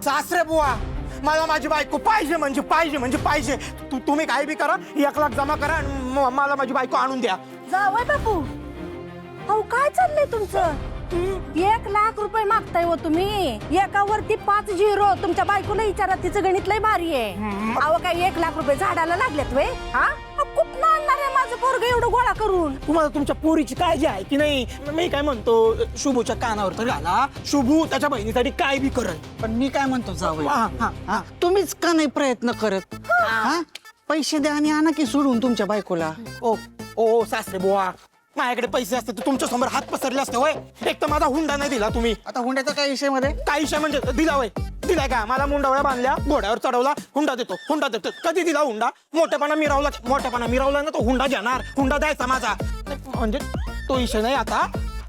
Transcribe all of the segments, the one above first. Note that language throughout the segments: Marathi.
सासरे बुवा, मला माझी बायको पाहिजे म्हणजे पाहिजे म्हणजे पाहिजे. तुम्ही काही बी करा, 1 लाख जमा करा आणि मला माझी बायको आणून द्या. जावय बापू, अहो काय चाललंय तुमचं? 1 लाख रुपये मागताय हो तुम्ही. एकावरती 5 झिरो. तुमच्या बायकोला विचारा, तिचं गणित लय भारी आहे. अहो काय 1 लाख रुपये झाडाला लागलेत वे? हा कुठं आणणार आहे माझं पोरग एवढं गोळा करून? तुम्हाला तुमच्या पोरीची काळजी आहे की नाही? मी काय म्हणतो, शुभूच्या कानावर तर घाला, शुभू त्याच्या बहिणीसाठी काय बी करेल. पण मी काय म्हणतो जावई, हा. तुम्हीच का नाही प्रयत्न करत? हा पैसे द्या आणि आणा की सोडून तुमच्या बायकोला. ओ सासरे बुवा, माझ्याकडे पैसे असते तर तुमच्या समोर हात पसरले असते होय. एक तर माझा हुंडा नाही दिला तुम्ही. आता हुंड्याचा काय विषय मध्ये? काय विषय म्हणजे दिला होय? दिलाय का? मला मुंडावळ्या बांधल्या, घोड्यावर चढवला, हुंडा देतो. कधी दिला हुंडा? मोठेपणा मिरवला ना तो हुंडा घेणार, हुंडा द्यायचा माझा. म्हणजे तो विषय नाही.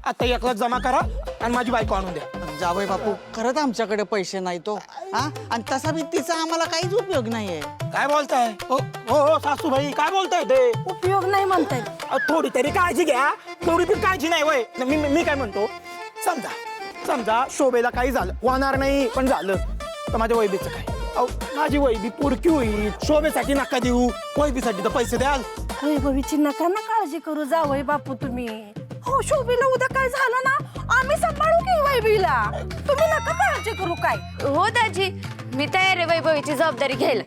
आता 1 लाख जमा करा आणि माझी बायको आणून द्या. जावई बापू, खरंच आमच्याकडे पैसे नाही तो. हा आणि तसा बी तिचा आम्हाला काहीच उपयोग नाहीये. काय बोलताय? हो सासूबाई, काय बोलताय ते? उपयोग नाही म्हणताय? थोडी तरी काळजी घ्या. थोडी तरी काळजी नाही वय. मी काय म्हणतो, समजा शोभेला काही झालं, होणार नाही पण झालं तर माझ्या वैबीचं काय? अहो माझी वैबी पुरकी होईल. शोभेसाठी नका देऊ, वैबीसाठी तर पैसे द्याल. वैभवीची नका ना काळजी करू जावई बापू तुम्ही. हो शोभेला उद्या काय झालं ना, आम्ही सांभाळू की वैभवीला. तुम्ही नका काळजी करू. काय हो दाजी, मी तयार आहे वैभवीची जबाबदारी घ्यायला.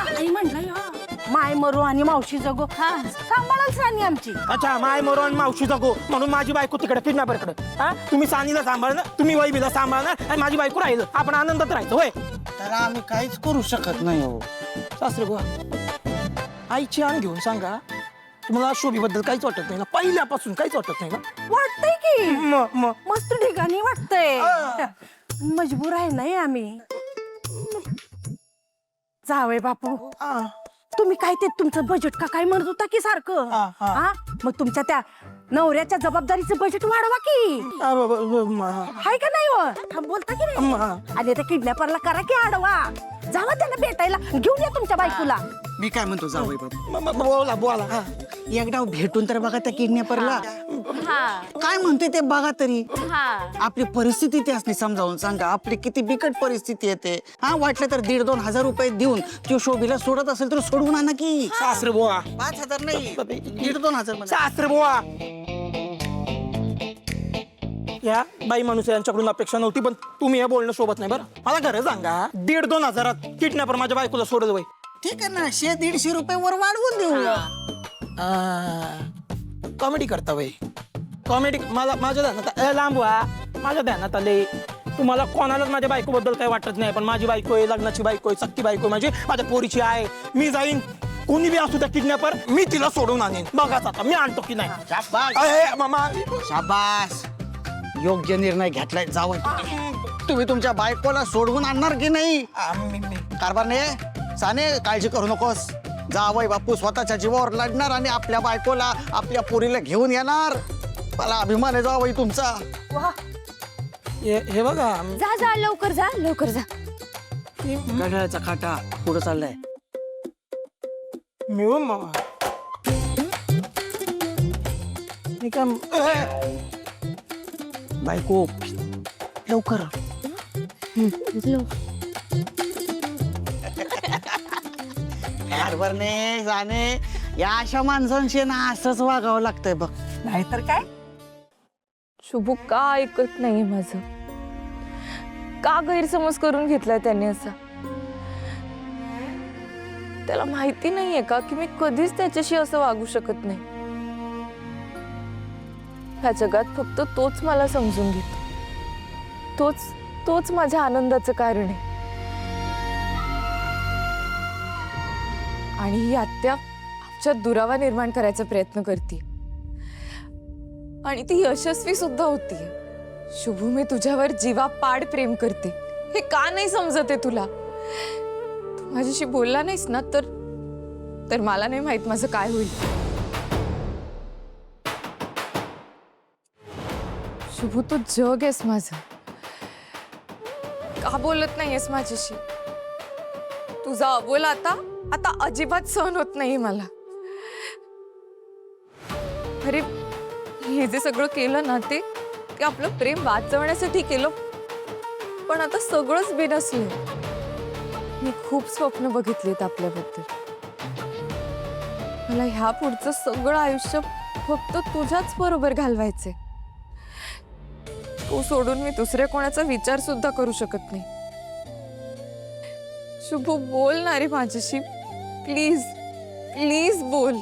नाही म्हणलं माय मरू आणि मावशी जगो. सांभाळाल सानी आमची. अच्छा, माय मरो आणि मावशी जगो म्हणून माझी बायको तिकडे किडनॅपरकडे. हा तुम्ही सानीला सांभाळणार, तुम्ही वैबीला सांभाळणार आणि माझी बायको राहिलं. आपण आनंदात राहायचं होय. तर आम्ही काहीच करू शकत नाही हो. सासरे बुवा, आईची आण घेऊन सांगा, तुम्हाला शोभेबद्दल काहीच वाटत नाही ना? पहिल्यापासून काहीच वाटत नाही ना? वाटतंय की मस्त ठिकाणी वाटतंय. मजबूर आहे नाही आम्ही. जावय बापू, तुम्ही काय ते तुमचं बजेट का काय म्हणत होता की सारखं? हा मग तुमच्या त्या नवऱ्याच्या जबाबदारीचं बजेट वाढवा की. हाय का नाही हो? बोलता की नाही? आणि त्या किडनॅपरला करा की आडवा. जावा त्याला भेटायला, घेऊन या तुमच्या बायकोला. मी काय म्हणतो जावई बापू, बोला. एकदा भेटून तर बघा त्या किडनॅपरला. हा काय म्हणते ते बघा तरी. हा आपली परिस्थिती त्यासनी समजावून सांगा, आपली किती बिकट परिस्थिती येते. हा वाटलं तर 1,500-2,000 हजार रुपये देऊन तो शोभीला सोडत असेल तर सोडवून आणा की. सासरे बुवा, 5,000 नाही, 1,500-2,000 हजार मध्ये. सासरे बुवा, या बाई माणूस यांच्याकडून अपेक्षा नव्हती, पण तुम्ही हे बोलणं सोबत नाही बरं. मला खरं सांगा, 1,500-2,000 हजारात किडनॅपर माझ्या बायकोला सोडल वय? ठीक आहे ना, 100-150 रुपये वर वाढवून देऊ. कॉमेडी करता वय? कॉमेडी मला माझ्या ध्यानात लांब व्हा. माझ्या ध्यानात आले, तुम्हाला कोणालाच माझ्या बायकोबद्दल काही वाटत नाही, पण माझी बायको आहे, लग्नाची बायको आहे, सक्की बायको आहे, माझ्या पोरीची आहे. मी जाईन, कोणी बी असू त्या किडनॅपर, मी तिला सोडून आणीन. बघाच आता मी आणतो की नाही. शाबास, योग्य निर्णय घेतलाय जावई. तुम्ही तुमच्या बायकोला सोडवून आणणार की नाही? कारभार नाही साने, काळजी करू नकोस. जावई बापू स्वतःच्या जीवावर लढणार आणि आपल्या बायकोला, आपल्या पोरीला घेऊन येणार. मला अभिमान आहे जावई तुमचा. हे बघा, जा लवकर जा. घड्याळाचा काटा पुढे चाललाय. मिळून मामा मी काय बायको लवकर. कारभार नाही साने, या अशा माणसांशी ना असंच वागावं लागतंय बघ. नाहीतर काय? शुभू का ऐकत नाही माझं? का गैरसमज करून घेतलाय त्याने असा? त्याला माहिती नाहीये का की मी कधीच त्याच्याशी असं वागू शकत नाही. ह्या जगात फक्त तोच मला समजून घेतो. तोच माझ्या आनंदाचं कारण आहे. आणि ही आत्या आमच्यात दुरावा निर्माण करायचा प्रयत्न करते आणि ती यशस्वी सुद्धा होतीये. शुभू, मी तुझ्यावर जीवापाड प्रेम करते. हे का नाही समजत आहे तुला? तू माझ्याशी बोलला नाहीस ना तर मला नाही माहित माझं काय होईल. शुभू, तू जग आहेस माझं. का बोलत नाहीयेस माझ्याशी? तुझा अबोल आता अजिबात सहन होत नाही मला. अरे हे जे सगळं केलं ना, ते आपलं प्रेम वाचवण्यासाठी केलं, पण आता सगळंच बिनसलं. मी खूप स्वप्न बघितलीत आपल्याबद्दल. मला ह्या पुढचं सगळं आयुष्य फक्त तुझ्याच बरोबर घालवायचे. तू सोडून मी दुसऱ्या कोणाचा विचार सुद्धा करू शकत नाही. शुभू, बोल ना रे माझ्याशी, प्लीज प्लीज बोल.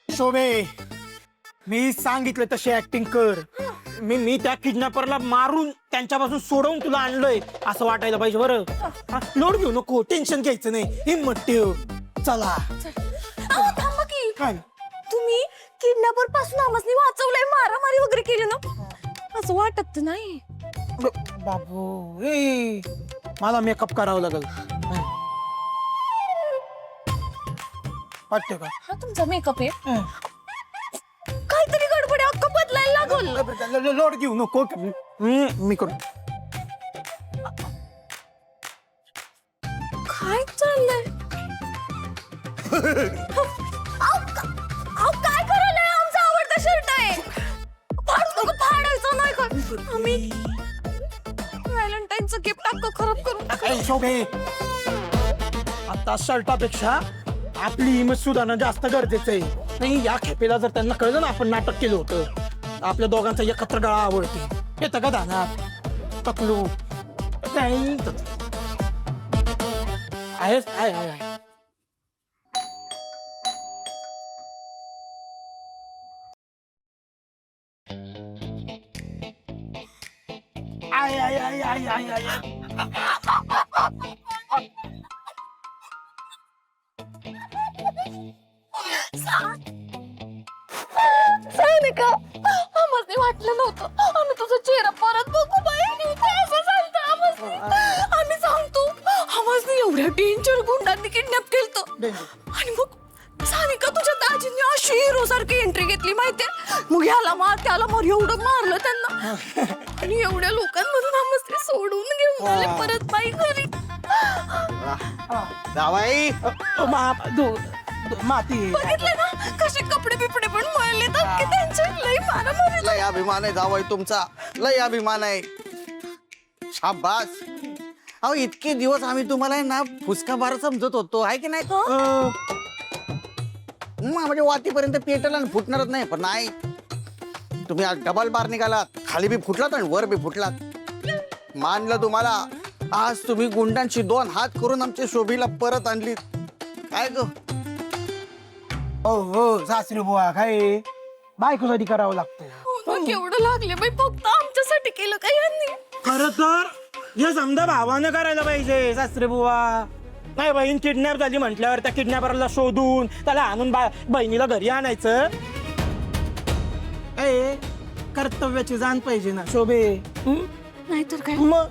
शोभे, मी सांगितलं तशी ऍक्टिंग कर. मी त्या किडनॅपरला मारून त्यांच्यापासून सोडवून तुला आणलंय असं वाटायला पाहिजे. बरं लोड घेऊ नको, टेन्शन घ्यायचं नाही, हिम्मत ठेव. चला. थांबा की काय तुम्ही किडनॅपर पासून आम्हाला वाचवलंय, मारामारी वगैरे केली ना, असं वाटत नाही. बाबू, ए मला मेकअप करावं लागेल. वाटतं का? हा तुमचा मेकअप आहे, काहीतरी गडबड आहे, अख्खं बदलायला लागल. लोड घेऊ नको. मी करू. काय चाललंय? काय करायलंय? आमचा आवडता शर्ट आहे. फाडू नको, फाडायचं नाही का? आम्ही व्हॅलेंटाईनचं गिफ्ट अख्खं खराब करून टाकलं. ए, शोभे, आता शर्टापेक्षा आपली इमेज सुधारणं जास्त गरजेचं आहे. नाही या खेपेला जर त्यांना कळलं ना आपण नाटक केलं होतं, आपल्या दोघांचा एकत्र गळा आवडते. येतं का दानात पकलू नाही आहेस. I I I I I I I. Sanika, आम्हाला वाटलं नव्हतं आम्ही तुझा चेहरा परत बघू बाई. असं सांगतो आम्ही सांगतो आम्हाला एवढ्या डेंजर गुंडांनी किडनॅप केलं. आणि मग सानिका तुझ्या दाजींनी अशी हिरो सारखी एंट्री घेतली माहितीये. मग ह्याला मार त्याला मार एवढं मारलं त्यांना, आणि एवढ्या लोकांमधून आम्हाला सोडून घेऊन आले परत बाई घरी. जावाई, माती बघितलं ना कसे कपडे बिपडे पण मळले तर त्यांचे लई मारामारी. लय अभिमान आहे जावाई तुमचा, लय अभिमान आहे. शाबास. अहो इतके दिवस आम्ही तुम्हाला आहे ना फुसका बार समजत होतो, आहे की नाही? म्हणजे वातीपर्यंत पेटला आणि फुटणारच नाही, पण नाही, तुम्ही आज डबल बार निघालात. खाली बी फुटलात आणि वर बी फुटलात. मानलं तुम्हाला. आज तुम्ही गुंडांची 2 हात करून आमच्या शोभीला परत आणली. काय ग? हो सासरी बुवा, काय बायकोसाठी करावं लागतं. केवढं लागले बाई, फक्त आमच्यासाठी केलं का यांनी? खरं तर हे समजा भावानं करायला पाहिजे सासरे बुवा. नाही बहीण किडनॅप झाली म्हटल्यावर त्या किडनॅपरला शोधून त्याला आणून बहिणीला घरी आणायचं. ए कर्तव्याची जाण पाहिजे ना शोभे. नाहीतर काय मग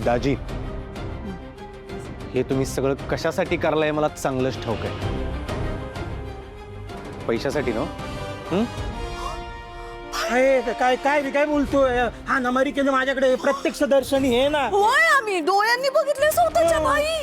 दाजी, हे तुम्ही सगळं कशासाठी करलाय मला चांगलंच ठाऊक आहे. पैशासाठी ना? काय काय काय बोलतोय हा? नमारी केलं माझ्याकडे प्रत्यक्ष दर्शनी हे ना. होय, आम्ही डोळ्यांनी बघितले स्वतःच्या बाई.